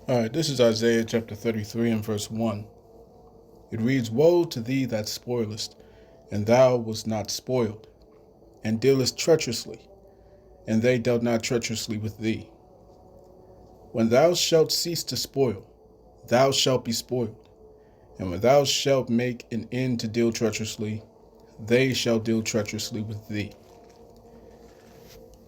All right, this is Isaiah chapter 33 and verse 1. It reads, Woe to thee that spoilest, and thou wast not spoiled, and dealest treacherously, and they dealt not treacherously with thee. When thou shalt cease to spoil, thou shalt be spoiled, and when thou shalt make an end to deal treacherously, they shall deal treacherously with thee.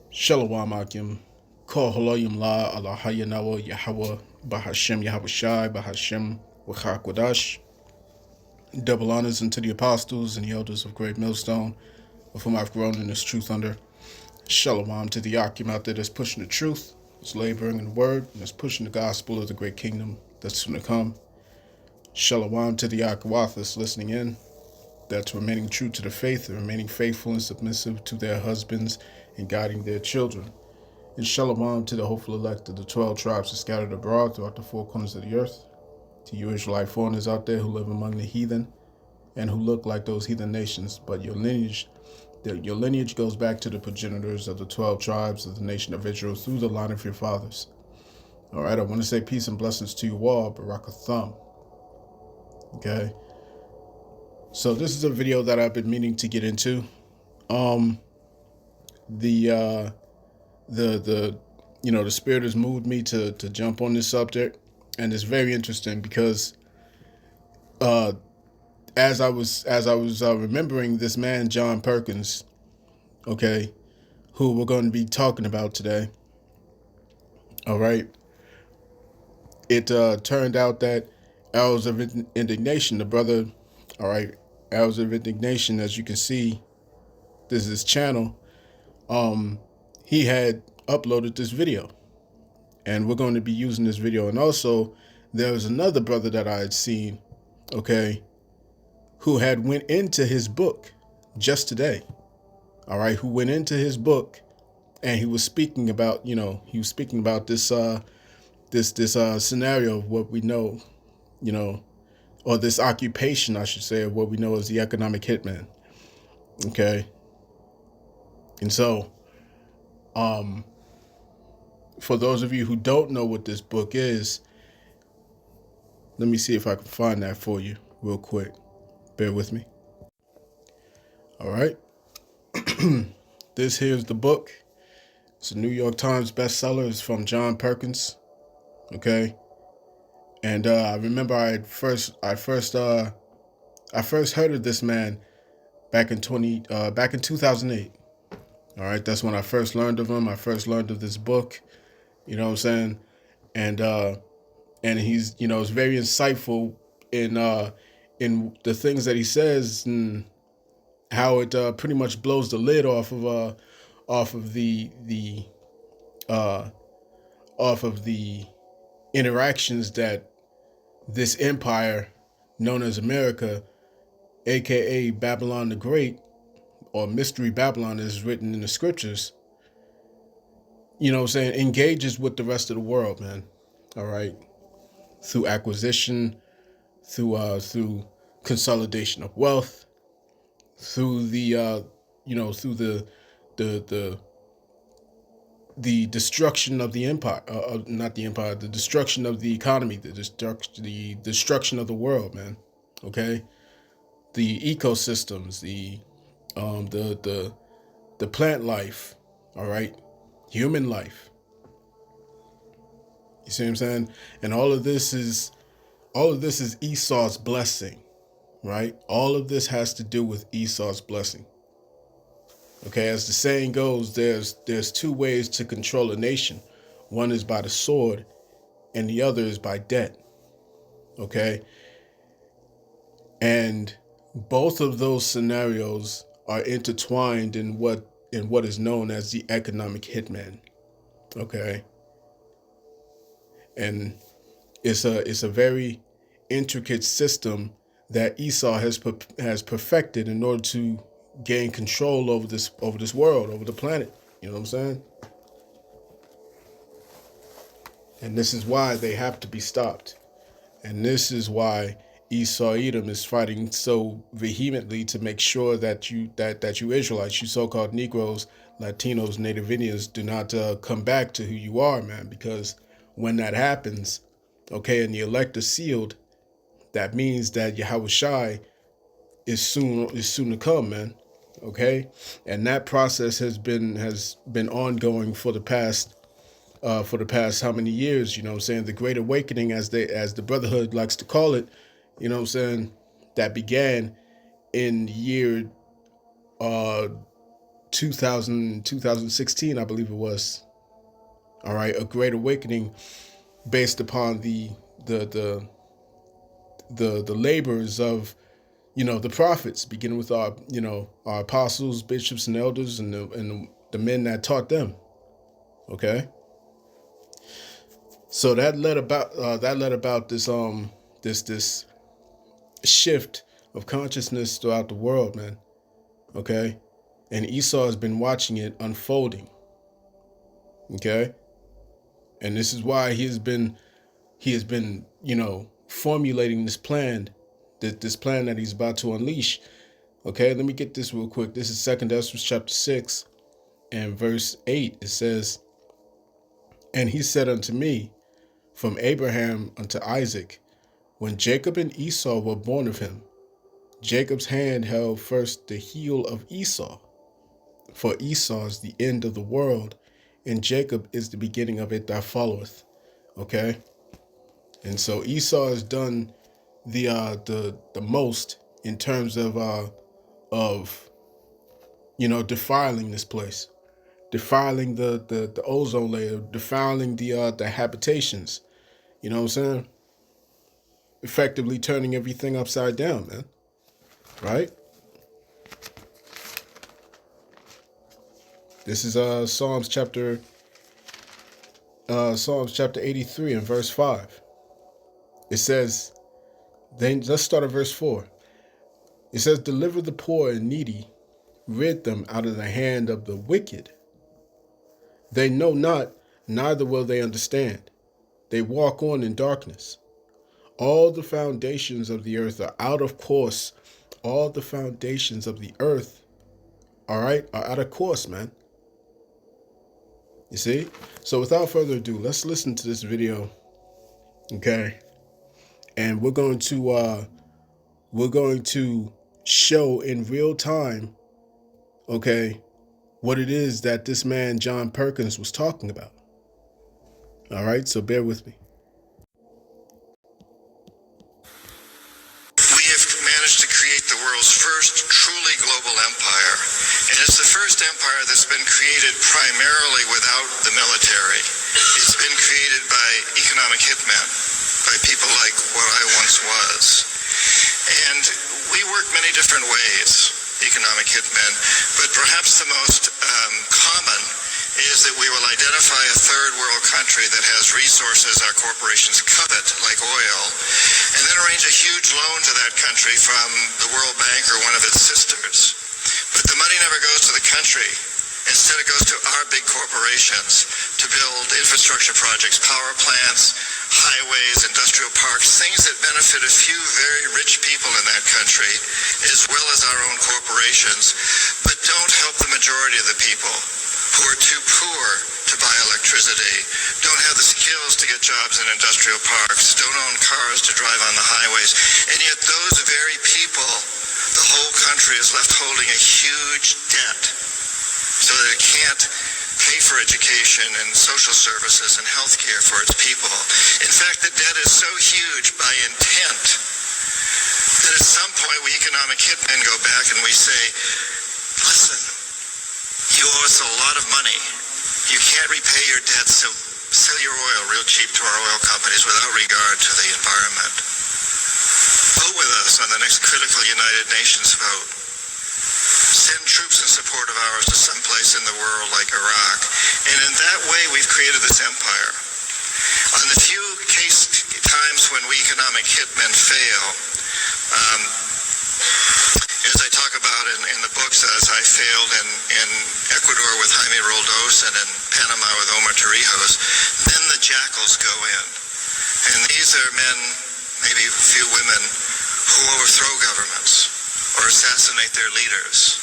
Shalom Akim. Kol Haloyim La Allah Hayanawa Yahweh Bahashem Yahweh Shai Bahashem Wachakwadash. Double honors unto the apostles and the elders of Great Millstone, of whom I've grown in this truth under. Shalom to the Akim out there that's pushing the truth, that's laboring in the word, and that's pushing the gospel of the great kingdom that's soon to come. Shalom to the Akawathas listening in, that's remaining true to the faith and remaining faithful and submissive to their husbands and guiding their children. And shalom to the hopeful elect of the 12 tribes that scattered abroad throughout the four corners of the earth. To you Israelite foreigners out there who live among the heathen and who look like those heathen nations, but your lineage goes back to the progenitors of the 12 tribes of the nation of Israel through the line of your fathers. All right, I want to say peace and blessings to you all, Barakatham. Okay, so this is a video that I've been meaning to get into. The spirit has moved me to jump on this subject, and it's very interesting because as I was remembering this man John Perkins, okay, who we're going to be talking about today. All right, it turned out that Hours of Indignation, the brother, all right, Hours of Indignation, as you can see, this is his channel. He had uploaded this video, and we're going to be using this video. And also, there was another brother that I had seen, okay, who had went into his book just today, all right, who went into his book, and he was speaking about, this scenario of what we know, or this occupation, I should say, of what we know as the economic hitman, okay? And so, for those of you who don't know what this book is, let me see if I can find that for you real quick. Bear with me. All right. This here's the book. It's a New York Times bestseller. It's from John Perkins. Okay. And I remember I first heard of this man back in 2008. All right, that's when I first learned of him. I first learned of this book. You know what I'm saying? And he's, is very insightful in the things that he says and how it pretty much blows the lid off of the interactions that this empire known as America, aka Babylon the Great, or Mystery Babylon as written in the scriptures, engages with the rest of the world, man. All right. Through acquisition, through consolidation of wealth, through the destruction of the empire, not the empire, the destruction of the economy, the destruction of the world, man. Okay, the ecosystems, the plant life, all right, human life. You see what I'm saying? And all of this is Esau's blessing, right? All of this has to do with Esau's blessing. Okay, as the saying goes, there's two ways to control a nation. One is by the sword, and the other is by debt. Okay? And both of those scenarios are intertwined in what is known as the economic hitman. Okay? And it's a very intricate system that Esau has perfected in order to gain control over this world, over the planet. You know what I'm saying? And this is why they have to be stopped. And this is why Esau Edom is fighting so vehemently to make sure that you Israelites, you so-called Negroes, Latinos, Native Indians, do not come back to who you are, man. Because when that happens, Okay, and the elect are sealed. That means that Yahweh Shai is soon to come, man. Okay, and that process has been ongoing for the past how many years? You know what I'm saying? The Great Awakening, as the Brotherhood likes to call it. You know what I'm saying? That began in the year uh 2016, I believe it was. All right, a Great Awakening based upon the the the labors of the prophets, beginning with our apostles, bishops, and elders, and the men that taught them. Okay, so that led about this shift of consciousness throughout the world, man. Okay, and Esau has been watching it unfolding. Okay, and this is why he has been formulating this plan that he's about to unleash. Okay, let me get this real quick. This is 2nd Ezra chapter 6 and verse 8. It says, "And he said unto me, from Abraham unto Isaac, when Jacob and Esau were born of him, Jacob's hand held first the heel of Esau, for Esau is the end of the world, and Jacob is the beginning of it that followeth." Okay, and so Esau has done the most in terms of defiling this place, defiling the ozone layer, defiling the habitations. You know what I'm saying? Effectively turning everything upside down, man. Right? This is Psalms chapter 83 and verse 5. It says, then let's start at verse 4. It says, "Deliver the poor and needy, rid them out of the hand of the wicked. They know not, neither will they understand. They walk on in darkness. All the foundations of the earth are out of course. All the foundations of the earth, all right, are out of course, man." You see? So without further ado, let's listen to this video, okay? And we're going to show in real time, okay, what it is that this man John Perkins was talking about. All right, so bear with me. We have managed to create the world's first truly global empire, and it's the first empire that's been created primarily without the military. It's been created by economic hitmen, by people like what I once was. And we work many different ways, economic hitmen, but perhaps the most common is that we will identify a third world country that has resources our corporations covet, like oil, and then arrange a huge loan to that country from the World Bank or one of its sisters. But the money never goes to the country. Instead, it goes to our big corporations to build infrastructure projects, power plants, highways, industrial parks, things that benefit a few very rich people in that country, as well as our own corporations, but don't help the majority of the people who are too poor to buy electricity, don't have the skills to get jobs in industrial parks, don't own cars to drive on the highways, and yet those very people, the whole country is left holding a huge debt so that it can't pay for education and social services and health care for its people. In fact, the debt is so huge by intent that at some point we economic hitmen go back and we say, listen, you owe us a lot of money. You can't repay your debt, so sell your oil real cheap to our oil companies without regard to the environment. Vote with us on the next critical United Nations vote. Send troops in support of ours to some place in the world like Iraq. And in that way, we've created this empire. On the few times when we economic hitmen fail, as I talk about in the books, as I failed in Ecuador with Jaime Roldos and in Panama with Omar Torrijos, then the jackals go in. And these are men, maybe a few women, who overthrow governments or assassinate their leaders.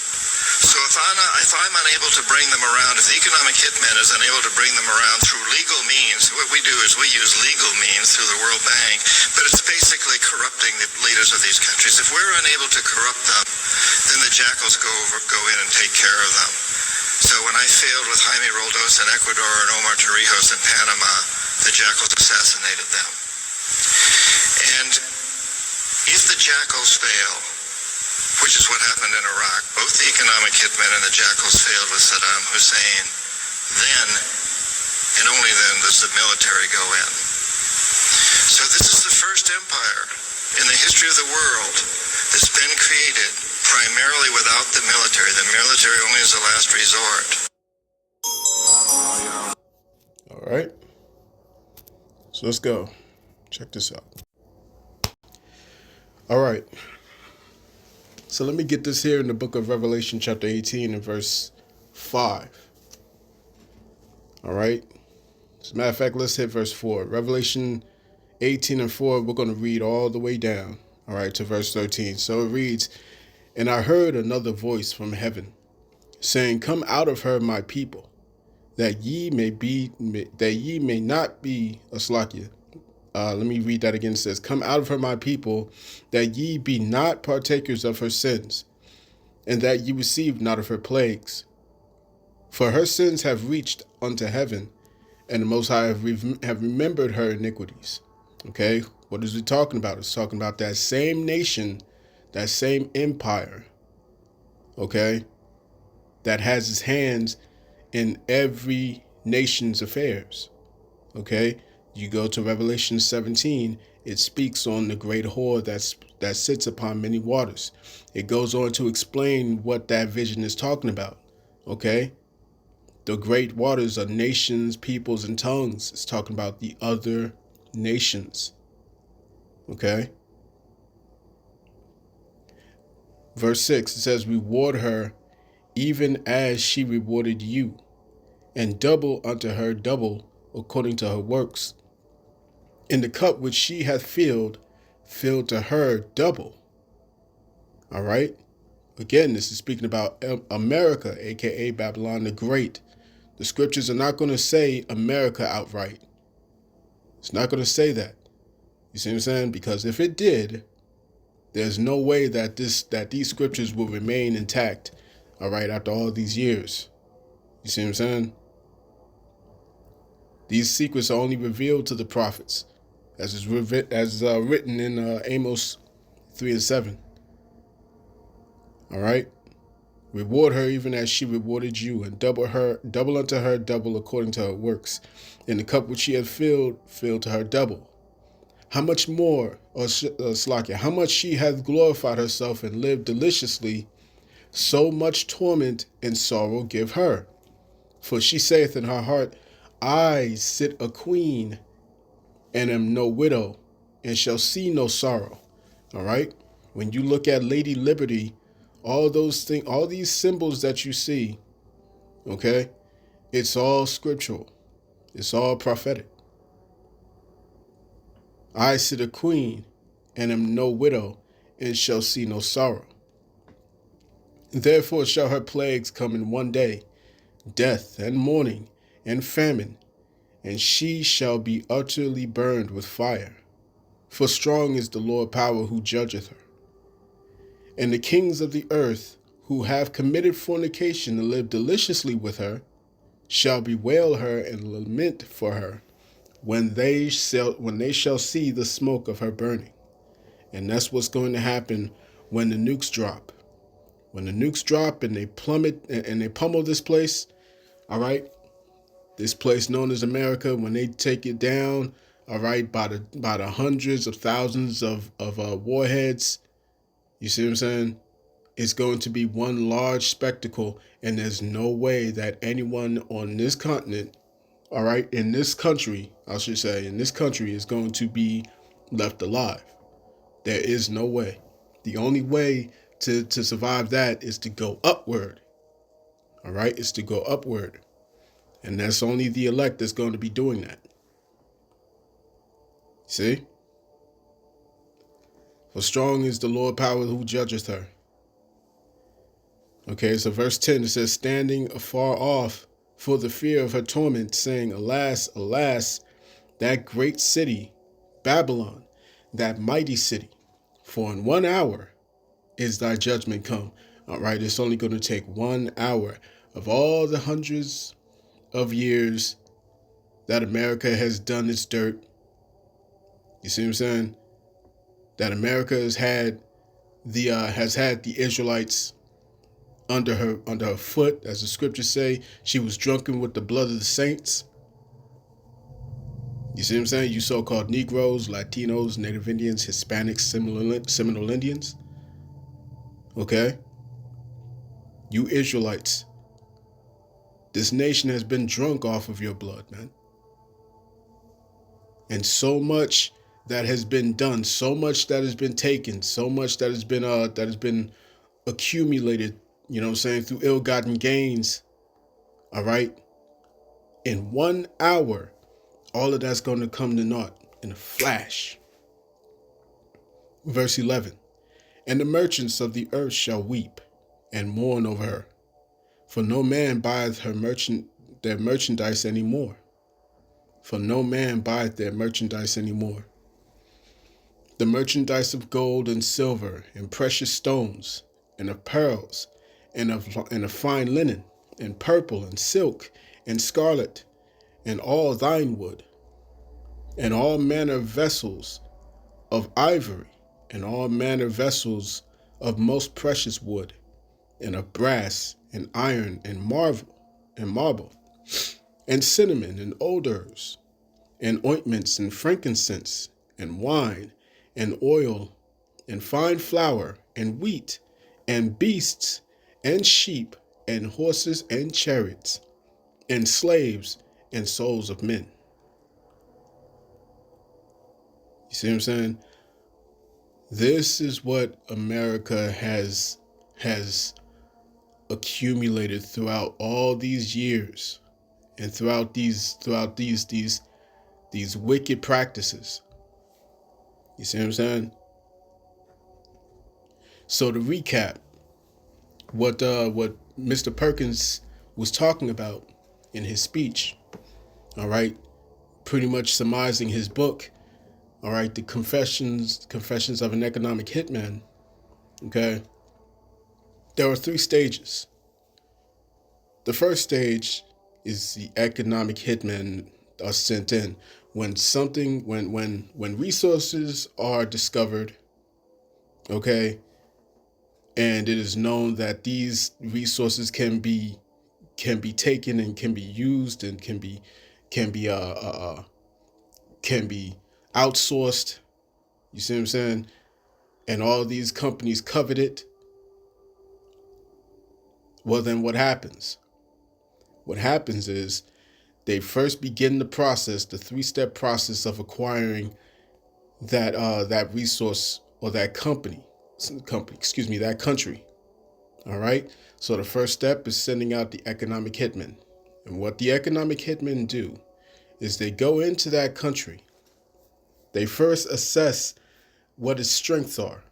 So if I'm unable to bring them around, if the economic hitman is unable to bring them around through legal means, what we do is we use legal means through the World Bank, but it's basically corrupting the leaders of these countries. If we're unable to corrupt them, then the jackals go in and take care of them. So when I failed with Jaime Roldos in Ecuador and Omar Torrijos in Panama, the jackals assassinated them. And if the jackals fail, which is what happened in Iraq, both the economic hitmen and the jackals failed with Saddam Hussein, then, and only then, does the military go in. So this is the first empire in the history of the world that's been created primarily without the military. The military only is the last resort. All right. So let's go. Check this out. All right. So let me get this here in the book of Revelation, chapter 18 and verse 5. All right. As a matter of fact, let's hit verse 4. Revelation 18 and 4, we're going to read all the way down, all right, to verse 13. So it reads, "And I heard another voice from heaven, saying, Come out of her, my people, that ye may not be a slakia." Let me read that again. It says, "Come out of her, my people, that ye be not partakers of her sins, and that ye receive not of her plagues. For her sins have reached unto heaven, and the Most High have remembered her iniquities." Okay, what is it talking about? It's talking about that same nation, that same empire, okay, that has its hands in every nation's affairs, okay? You go to Revelation 17, it speaks on the great whore that sits upon many waters. It goes on to explain what that vision is talking about, okay? The great waters are nations, peoples, and tongues. It's talking about the other nations, okay? Verse 6, it says, "Reward her even as she rewarded you, and double unto her double according to her works. In the cup which she hath filled, fill to her double." All right. Again, this is speaking about America, aka Babylon the Great. The scriptures are not going to say America outright. It's not going to say that. You see what I'm saying? Because if it did, there's no way that these scriptures will remain intact, all right, after all these years. You see what I'm saying? These secrets are only revealed to the prophets, as is written in Amos 3 and 7. All right? Reward her even as she rewarded you, and double unto her double according to her works. In the cup which she had filled, fill to her double. How much more, Slakia, how much she hath glorified herself and lived deliciously, so much torment and sorrow give her. For she saith in her heart, I sit a queen, and am no widow, and shall see no sorrow. All right? When you look at Lady Liberty, all those things, all these symbols that you see, okay, it's all scriptural. It's all prophetic. I sit a queen, and am no widow, and shall see no sorrow. Therefore shall her plagues come in one day, death and mourning and famine, and she shall be utterly burned with fire. For strong is the Lord power who judgeth her. And the kings of the earth, who have committed fornication and lived deliciously with her, shall bewail her and lament for her when they shall see the smoke of her burning. And that's what's going to happen when the nukes drop. When the nukes drop and they plummet and they pummel this place, all right, this place known as America, when they take it down, all right, by the hundreds of thousands of warheads, you see what I'm saying? It's going to be one large spectacle, and there's no way that anyone on this continent, all right, in this country, I should say, in this country is going to be left alive. There is no way. The only way to survive that is to go upward. All right, it's to go upward. And that's only the elect that's going to be doing that. See? For strong is the Lord power who judgeth her. Okay, so verse 10, it says, standing afar off for the fear of her torment, saying, alas, alas, that great city, Babylon, that mighty city, for in 1 hour is thy judgment come. All right, it's only going to take 1 hour of all the hundreds of years that America has done its dirt. You see what I'm saying? That America has had the Israelites under her foot, as the scriptures say. She was drunken with the blood of the saints. You see what I'm saying? You so-called Negroes, Latinos, Native Indians, Hispanics, Seminole Indians. Okay? You Israelites. This nation has been drunk off of your blood, man. And so much that has been done, so much that has been taken, so much that has been accumulated, you know what I'm saying, through ill-gotten gains. All right? In 1 hour, all of that's going to come to naught in a flash. Verse 11. And the merchants of the earth shall weep and mourn over her, for no man buyeth their merchandise anymore. For no man buyeth their merchandise anymore. The merchandise of gold and silver and precious stones and of pearls and of fine linen and purple and silk and scarlet and all thine wood and all manner of vessels of ivory and all manner of vessels of most precious wood and of brass and iron and marble and cinnamon and odors and ointments and frankincense and wine and oil and fine flour and wheat and beasts and sheep and horses and chariots and slaves and souls of men. You see what I'm saying? This is what America has accumulated throughout all these years and throughout these wicked practices. You see what I'm saying? So to recap, what Mr. Perkins was talking about in his speech, all right, pretty much surmising his book, all right, the Confessions of an Economic Hitman. Okay, there are 3 stages. The first stage is the economic hitmen are sent in when resources are discovered, okay, and it is known that these resources can be taken and can be used and can be outsourced. You see what I'm saying? And all these companies covet it. Well, then what happens? What happens is they first begin the process, the 3-step process of acquiring that resource or that that country. All right. So the first step is sending out the economic hitmen. And what the economic hitmen do is they go into that country. They first assess what its strengths are.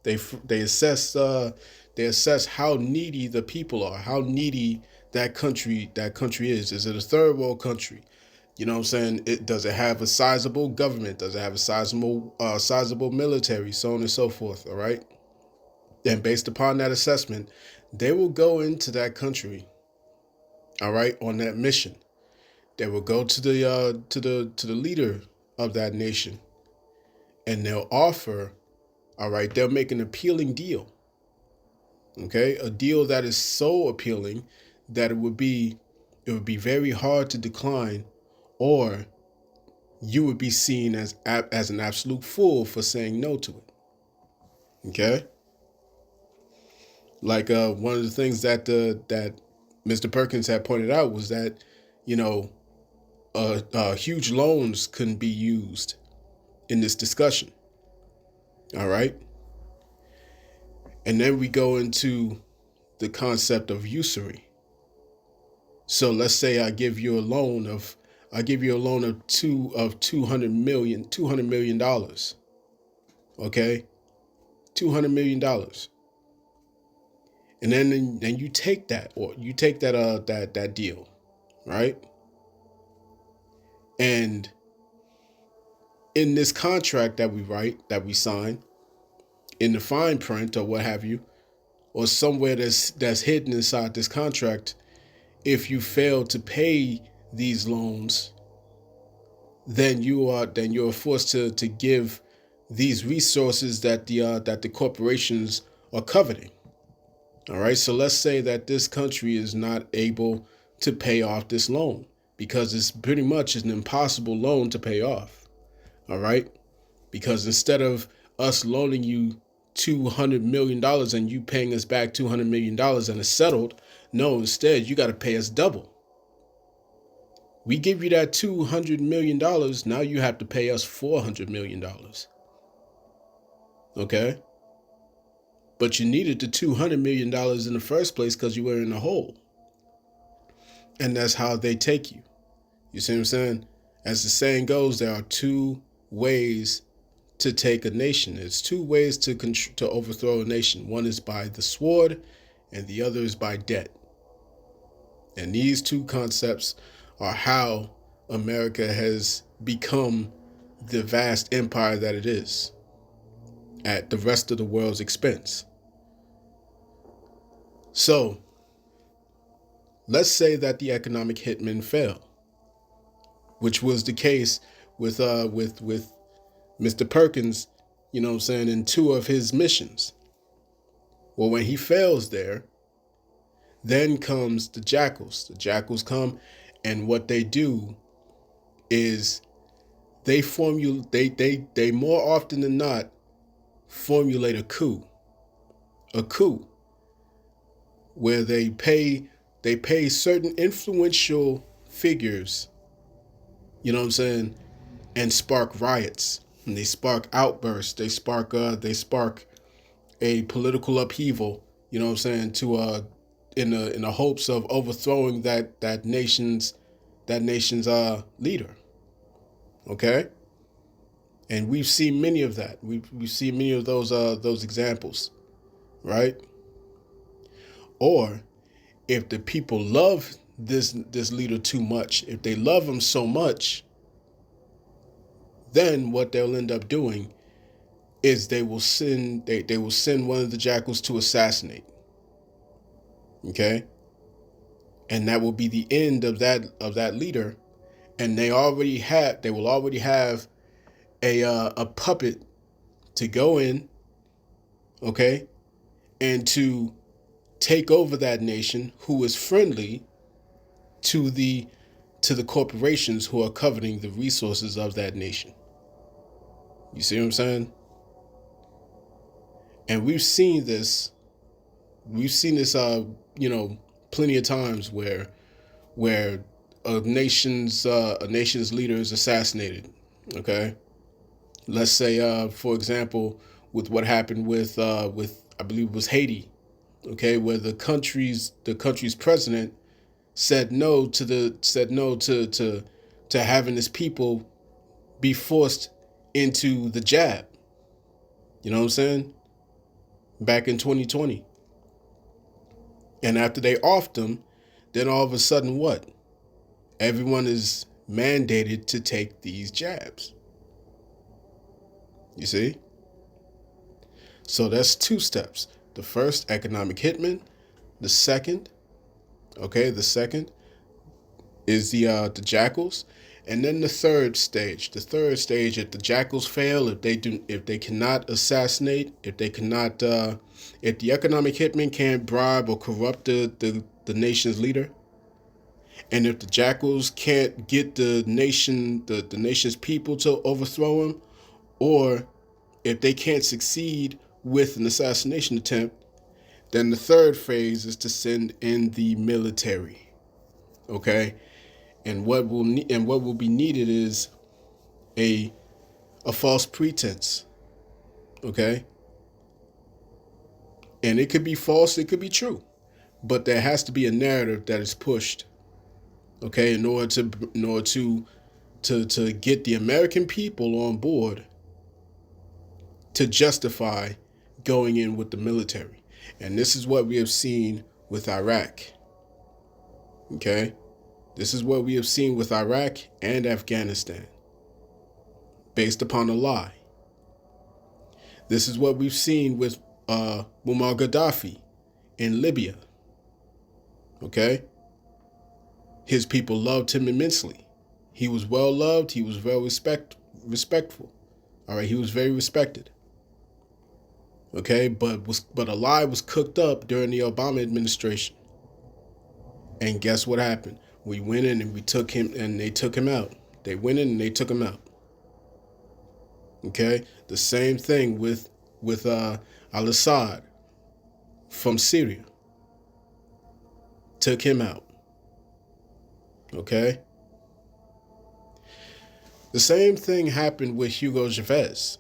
They assess how needy the people are, how needy that country is. Is it a third world country? You know what I'm saying? Does it have a sizable government? Does it have a sizable military? So on and so forth. All right. And based upon that assessment, they will go into that country. All right, on that mission. They will go to the leader of that nation, and they'll offer. All right, they'll make an appealing deal. Okay, a deal that is so appealing that it would be very hard to decline, or you would be seen as an absolute fool for saying no to it. Okay, like one of the things that Mr. Perkins had pointed out was that, you know, huge loans couldn't be used in this discussion. All right. And then we go into the concept of usury. So let's say I give you a loan of $200 million. Okay, $200 million. And then you take that, or you take that deal, right? And in this contract that we write, that we sign, in the fine print or what have you, or somewhere that's hidden inside this contract, if you fail to pay these loans, then you're forced to give these resources that the corporations are coveting. All right. So let's say that this country is not able to pay off this loan because it's pretty much an impossible loan to pay off. All right. Because instead of us loaning you $200 million and you paying us back $200 million and it's settled, no, instead you got to pay us double. We give you that $200 million. Now you have to pay us $400 million. Okay. But you needed the $200 million in the first place because you were in a hole. And that's how they take you. You see what I'm saying? As the saying goes, there are two ways to take a nation. There's two ways to overthrow a nation. One is by the sword and the other is by debt. And these two concepts are how America has become the vast empire that it is at the rest of the world's expense. So, let's say that the economic hitmen fail, which was the case with Mr. Perkins, you know what I'm saying, in two of his missions. Well, when he fails there, then comes the jackals. The jackals come, and what they do is they more often than not formulate a coup where they pay certain influential figures, you know what I'm saying, and spark riots, and they spark outbursts, they spark a political upheaval, you know what I'm saying, to in the hopes of overthrowing that nation's leader. Okay? And we've seen many of that. We've seen many of those examples, right? Or if the people love this leader too much, if they love him so much, then what they'll end up doing is they will send one of the jackals to assassinate. Okay? And that will be the end of that leader. And they will already have a puppet to go in, okay, and to take over that nation who is friendly to the corporations who are coveting the resources of that nation. You see what I'm saying? And we've seen this plenty of times where a nation's leader is assassinated. Okay, let's say for example, with what happened with I believe it was Haiti. Okay, where the country's president said no to having his people be forced into the jab. You know what I'm saying? Back in 2020. And after they offed him, then all of a sudden what? Everyone is mandated to take these jabs. You see? So that's two steps. The first, economic hitman. The second is the jackals. And then the third stage, if the jackals fail, if they cannot assassinate, if the economic hitman can't bribe or corrupt the nation's leader, and if the jackals can't get the nation's people to overthrow him, or if they can't succeed with an assassination attempt, then the third phase is to send in the military. Okay? And what will be needed is a false pretense. Okay? And it could be false, it could be true. But there has to be a narrative that is pushed. Okay, in order to get the American people on board to justify going in with the military. And this is what we have seen with Iraq. Okay? This is what we have seen with Iraq and Afghanistan, based upon a lie. This is what we've seen with Muammar Gaddafi in Libya. Okay? His people loved him immensely. He was well loved. He was well respectful. All right, he was very respected. Okay, but a lie was cooked up during the Obama administration. And guess what happened? We went in and we took him, and they took him out. They went in and they took him out. Okay, the same thing with al-Assad from Syria. Took him out. Okay. The same thing happened with Hugo Chavez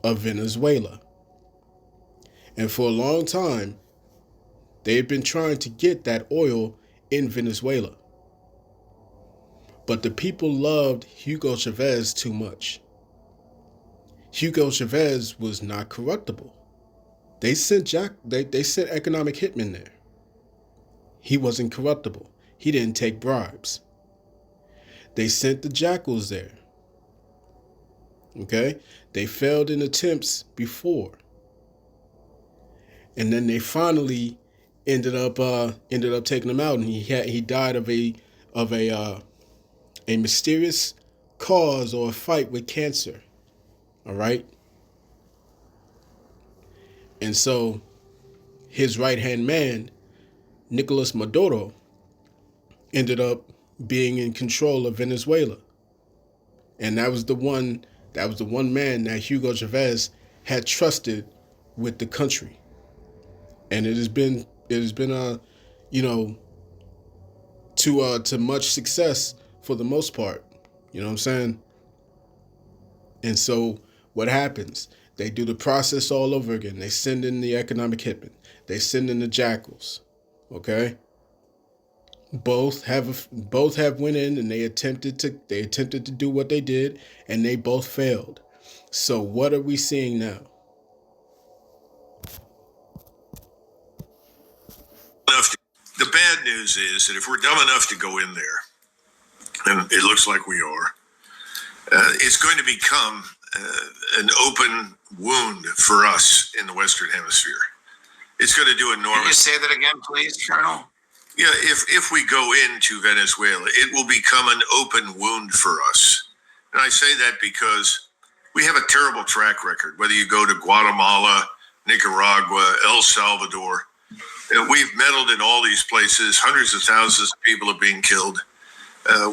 of Venezuela. And for a long time, they've been trying to get that oil in Venezuela. But the people loved Hugo Chavez too much. Hugo Chavez was not corruptible. They sent economic hitmen there. He wasn't corruptible. He didn't take bribes. They sent the jackals there. Okay? They failed in attempts before. And then they finally ended up taking him out, and he died of a mysterious cause or a fight with cancer. All right? And so his right-hand man, Nicolas Maduro, ended up being in control of Venezuela. And that was the one man that Hugo Chavez had trusted with the country. And it has been to much success for the most part. You know what I'm saying? And so what happens? They do the process all over again. They send in the economic hitmen. They send in the jackals. Okay? Both have went in and they attempted to do what they did, and they both failed. So what are we seeing now? The bad news is that if we're dumb enough to go in there, and it looks like we are, it's going to become an open wound for us in the Western Hemisphere. It's going to do enormous. Can you say that again, please, Colonel? Yeah, if we go into Venezuela, it will become an open wound for us. And I say that because we have a terrible track record, whether you go to Guatemala, Nicaragua, El Salvador. We've meddled in all these places. Hundreds of thousands of people are being killed.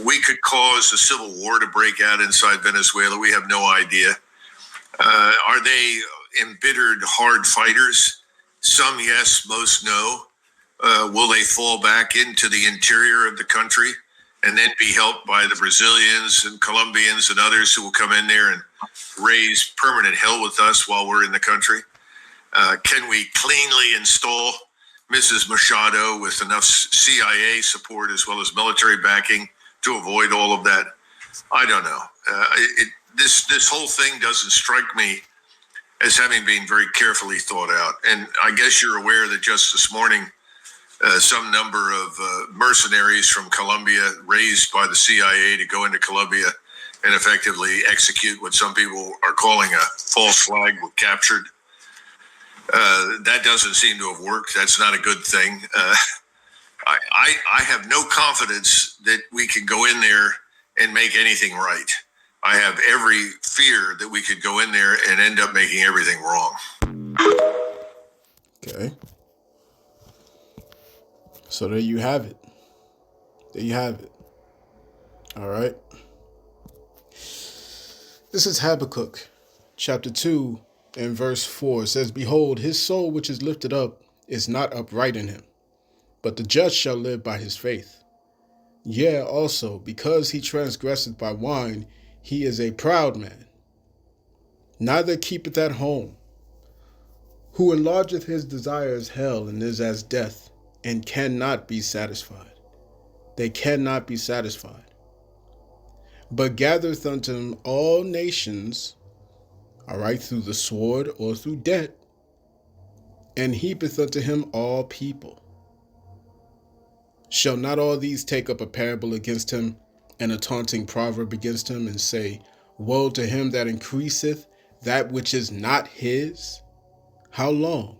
We could cause a civil war to break out inside Venezuela. We have no idea. Are they embittered hard fighters? Some yes, most no. Will they fall back into the interior of the country and then be helped by the Brazilians and Colombians and others who will come in there and raise permanent hell with us while we're in the country? Can we cleanly install Mrs. Machado with enough CIA support as well as military backing to avoid all of that? I don't know. This whole thing doesn't strike me as having been very carefully thought out. And I guess you're aware that just this morning, some number of mercenaries from Colombia raised by the CIA to go into Colombia and effectively execute what some people are calling a false flag were captured. That doesn't seem to have worked. That's not a good thing. I have no confidence that we can go in there and make anything right. I have every fear that we could go in there and end up making everything wrong. Okay. So there you have it. There you have it. All right. This is Habakkuk, chapter 2 and verse 4. It says, "Behold, his soul which is lifted up is not upright in him, but the just shall live by his faith. Yea, also, because he transgresseth by wine, he is a proud man, neither keepeth at home, who enlargeth his desires hell, and is as death, and cannot be satisfied." They cannot be satisfied. "But gathereth unto him all nations," all right, through the sword or through debt, and heapeth unto him all people. Shall not all these take up a parable against him, and a taunting proverb against him, and say, Woe to him that increaseth that which is not his? How long?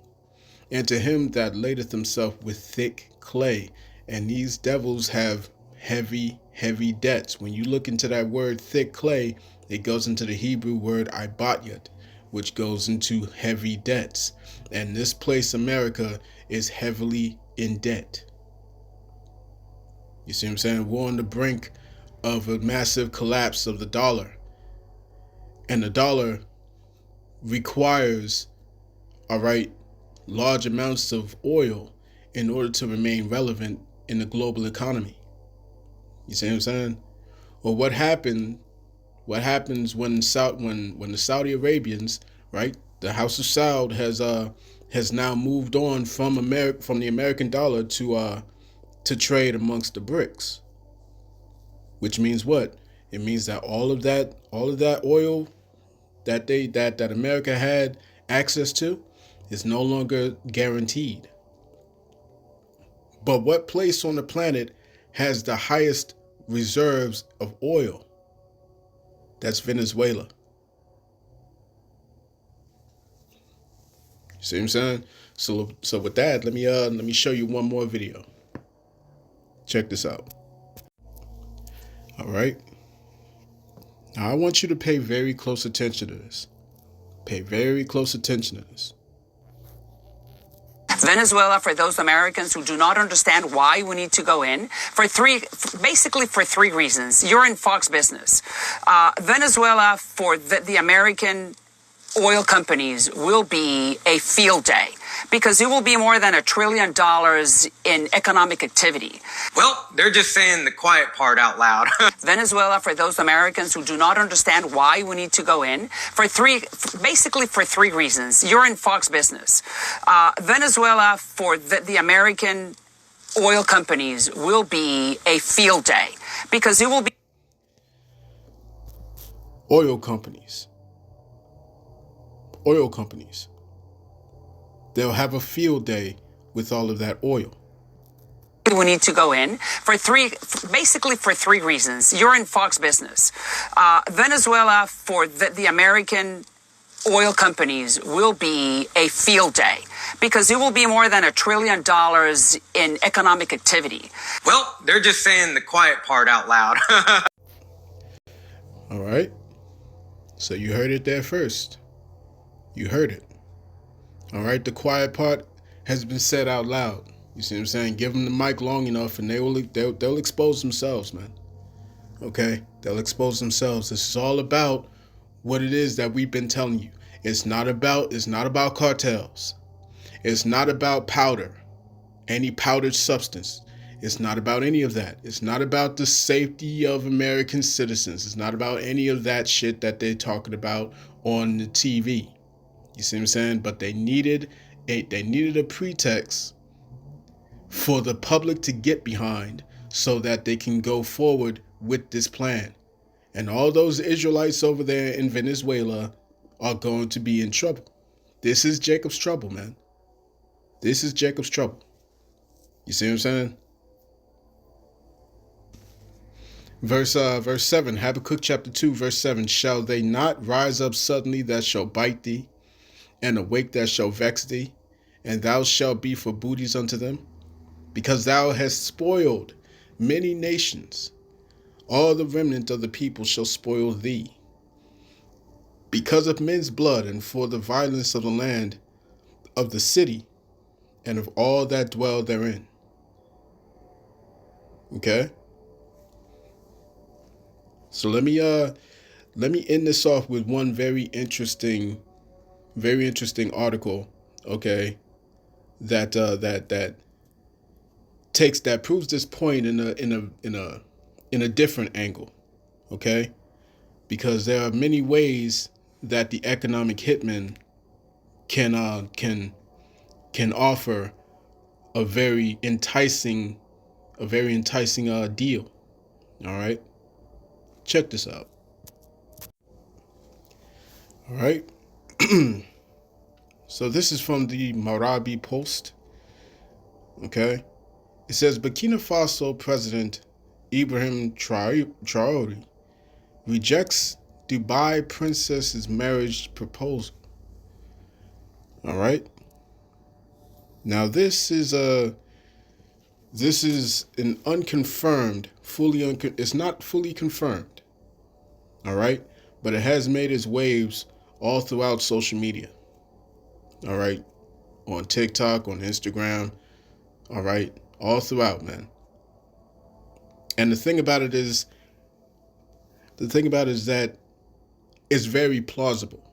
And to him that ladeth himself with thick clay. And these devils have heavy, heavy debts. When you look into that word thick clay, it goes into the Hebrew word ibatyat, which goes into heavy debts. And this place, America, is heavily in debt. You see what I'm saying? We're on the brink of a massive collapse of the dollar. And the dollar requires, all right, large amounts of oil in order to remain relevant in the global economy. You see what I'm saying? Well, what happens when the Saudi Arabians, right? The House of Saud has now moved on from the American dollar to trade amongst the BRICS. Which means what? It means that all of that oil that America had access to is no longer guaranteed. But what place on the planet has the highest reserves of oil? That's Venezuela. You see what I'm saying? So with that, let me show you one more video. Check this out. All right. Now I want you to pay very close attention to this. Pay very close attention to this. Venezuela, for those Americans who do not understand why we need to go in, basically for three reasons. You're in Fox Business. Venezuela, for the American oil companies, will be a field day because it will be more than $1 trillion in economic activity. Well, they're just saying the quiet part out loud. Venezuela, for those Americans who do not understand why we need to go in, basically for three reasons. You're in Fox Business. Venezuela, for the American oil companies, will be a field day because it will be Oil companies. They'll have a field day with all of that oil. We need to go in basically for three reasons. You're in Fox Business. Venezuela, for the American oil companies, will be a field day because it will be more than $1 trillion in economic activity. Well, they're just saying the quiet part out loud. All right. So you heard it there first. You heard it. All right. The quiet part has been said out loud. You see what I'm saying? Give them the mic long enough and they'll expose themselves, man. Okay? They'll expose themselves. This is all about what it is that we've been telling you. It's not about cartels. It's not about powder, any powdered substance. It's not about any of that. It's not about the safety of American citizens. It's not about any of that shit that they're talking about on the TV. You see what I'm saying? But they needed a pretext for the public to get behind so that they can go forward with this plan. And all those Israelites over there in Venezuela are going to be in trouble. This is Jacob's trouble, man. This is Jacob's trouble. You see what I'm saying? Verse 7, Habakkuk chapter 2, verse 7. Shall they not rise up suddenly that shall bite thee, and awake that shall vex thee, and thou shalt be for booties unto them? Because thou hast spoiled many nations, all the remnant of the people shall spoil thee. Because of men's blood, and for the violence of the land, of the city, and of all that dwell therein. Okay? So let me end this off with one very interesting article, okay, that proves this point in a different angle, okay? Because there are many ways that the economic hitman can offer a very enticing deal. All right, check this out. All right. So this is from the Marabi Post. Okay. It says Burkina Faso President Ibrahim Traore rejects Dubai princess's marriage proposal. All right. Now this is an unconfirmed, it's not fully confirmed. All right, but it has made its waves all throughout social media. All right, on TikTok, on Instagram. All right, all throughout, man. And the thing about it is that it's very plausible.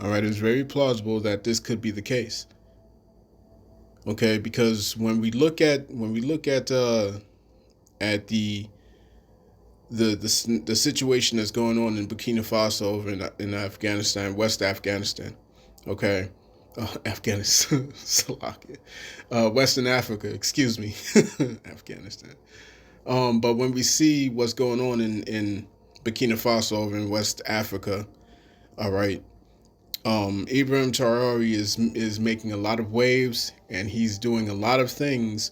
All right, it's very plausible that this could be the case. Okay, because when we look at the situation that's going on in Burkina Faso over in Afghanistan, West Afghanistan, okay, Afghanistan, Western Africa, excuse me, Afghanistan. But when we see what's going on in Burkina Faso over in West Africa, all right, Ibrahim Traore is making a lot of waves, and he's doing a lot of things,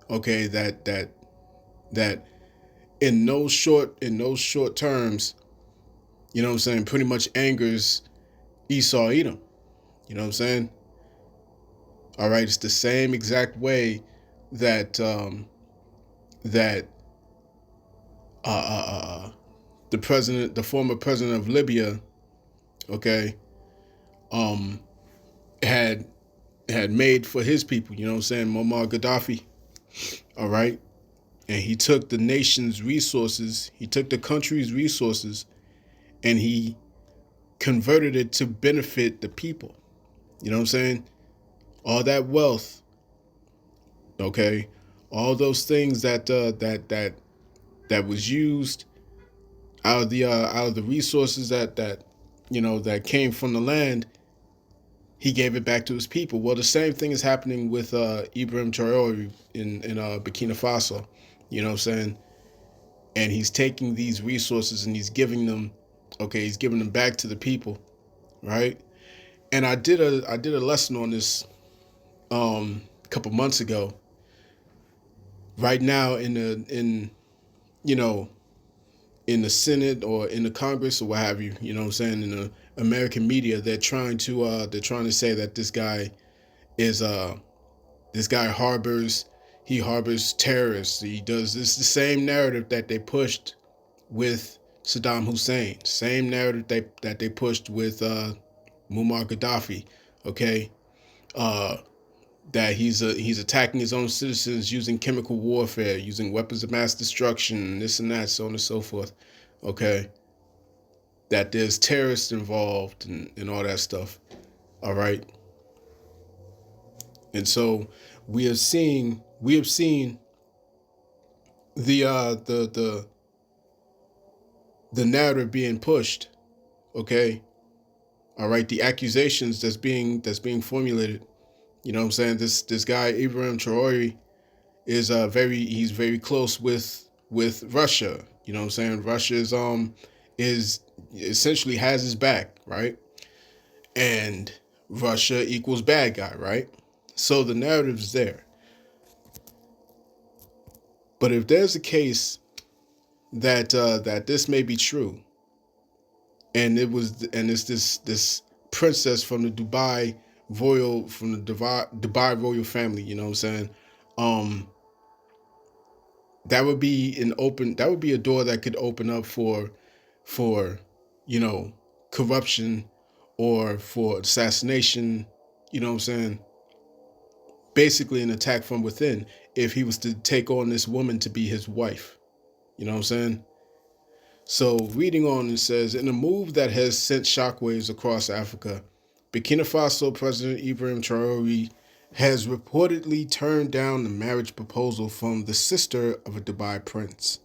okay, that in no short terms, you know what I'm saying, pretty much angers Esaw Edom. You know what I'm saying? All right, it's the same exact way that the former president of Libya, okay, had made for his people. You know what I'm saying? Muammar Gaddafi. All right, and he took the nation's resources, he took the country's resources, and he converted it to benefit the people. You know what I'm saying? All that wealth, okay, all those things that was used out of the resources that came from the land, he gave it back to his people. Well, the same thing is happening with Ibrahim Traore in Burkina Faso. You know what I'm saying? And he's taking these resources and he's giving them back to the people, right? And I did a lesson on this a couple months ago. Right now in the Senate or in the Congress or what have you, you know what I'm saying, in the American media, they're trying to say that this guy harbors terrorists. He does this, the same narrative that they pushed with Saddam Hussein, same narrative that they pushed with Muammar Gaddafi, okay? That he's attacking his own citizens using chemical warfare, using weapons of mass destruction, this and that, so on and so forth, okay? That there's terrorists involved and all that stuff, all right? And so we have seen the narrative being pushed, okay? All right, the accusations that's being formulated. You know what I'm saying? This guy Ibrahim Traore is he's very close with Russia. You know what I'm saying? Russia is essentially has his back, right? And Russia equals bad guy, right? So the narrative is there. But if there's a case that this may be true, and it's this princess from the Dubai royal family, you know what I'm saying? That would be a door that could open up for corruption or for assassination, you know what I'm saying? Basically an attack from within if he was to take on this woman to be his wife. You know what I'm saying? So reading on, it says, in a move that has sent shockwaves across Africa, Burkina Faso President Ibrahim Traore has reportedly turned down the marriage proposal from the sister of a Dubai prince.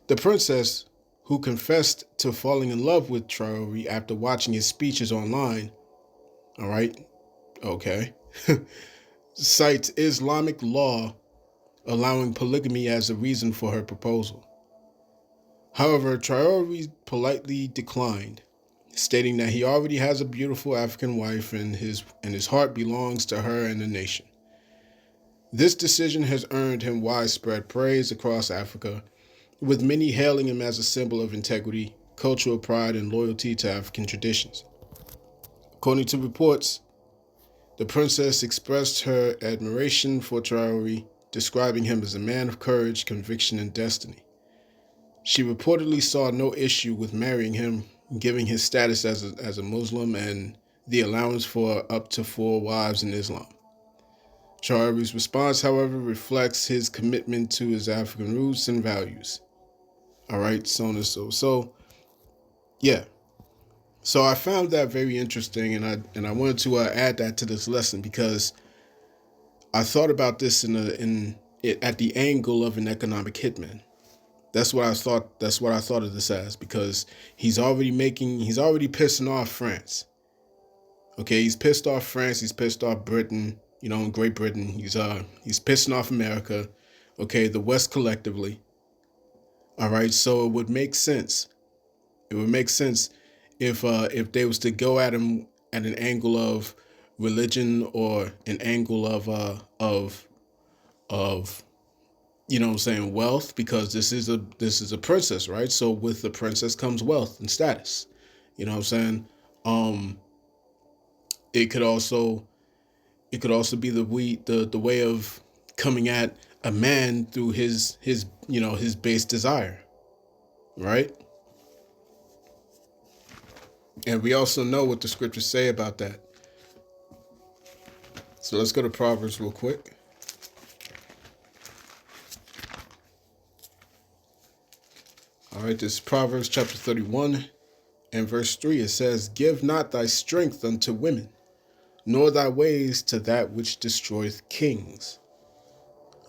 The princess, who confessed to falling in love with Traore after watching his speeches online, all right, okay, cites Islamic law allowing polygamy as a reason for her proposal. However, Traore politely declined, stating that he already has a beautiful African wife and his heart belongs to her and the nation. This decision has earned him widespread praise across Africa, with many hailing him as a symbol of integrity, cultural pride, and loyalty to African traditions. According to reports, the princess expressed her admiration for Traore, describing him as a man of courage, conviction, and destiny. She reportedly saw no issue with marrying him, given his status as a Muslim and the allowance for up to 4 wives in Islam. Traore's response, however, reflects his commitment to his African roots and values. All right, so on and so. Yeah. So I found that very interesting, and I wanted to add that to this lesson because I thought about this at the angle of an economic hitman. That's what I thought. That's what I thought of this as, because he's already pissing off France. Okay, he's pissed off France. He's pissed off Britain. Great Britain. He's pissing off America. Okay, the West collectively. All right, so it would make sense. It would make sense if they was to go at him at an angle of religion or an angle of wealth, because this is a princess, right? So with the princess comes wealth and status. You know what I'm saying? It could also be the way of coming at a man through his base desire, right? And we also know what the scriptures say about that. So let's go to Proverbs real quick. All right, this is Proverbs chapter 31 and verse 3. It says, "Give not thy strength unto women, nor thy ways to that which destroyeth kings."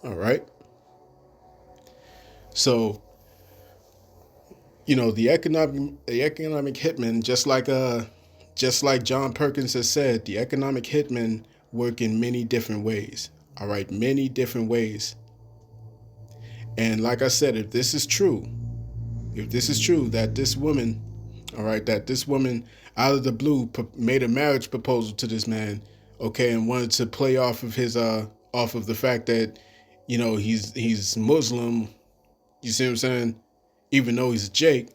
All right. So, the economic hitman, just like John Perkins has said, the economic hitmen work in many different ways. All right, many different ways. And like I said, if this is true that this woman, out of the blue made a marriage proposal to this man, okay, and wanted to play off of the fact that, he's Muslim, you see what I'm saying? Even though he's a Jake,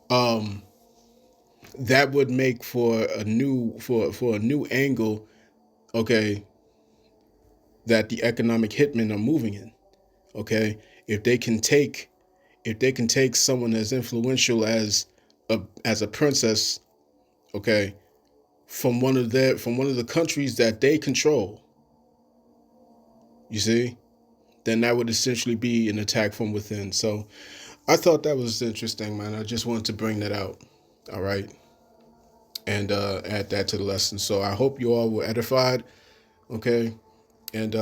that would make for a new angle, okay, that the economic hitmen are moving in. Okay, if they can take someone as influential as a princess, okay, from one of the countries that they control, you see, then that would essentially be an attack from within. So I thought that was interesting, man. I just wanted to bring that out. All right. And add that to the lesson. So I hope you all were edified. Okay. And,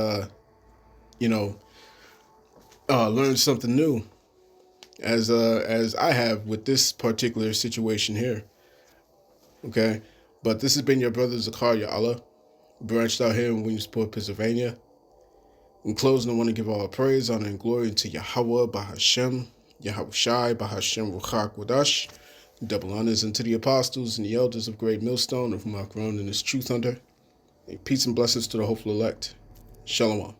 learned something new as I have with this particular situation here. Okay. But this has been your brother Zakaria Allah, branched out here in Williamsport, Pennsylvania. In closing, I want to give all praise, honor, and glory to Yahweh, Bahashem, Yahushai, Bahashem, Ruchak, Wadash. Double honors unto the apostles and the elders of Great Millstone, of whom I've grown in this truth under. And peace and blessings to the hopeful elect. Shalom.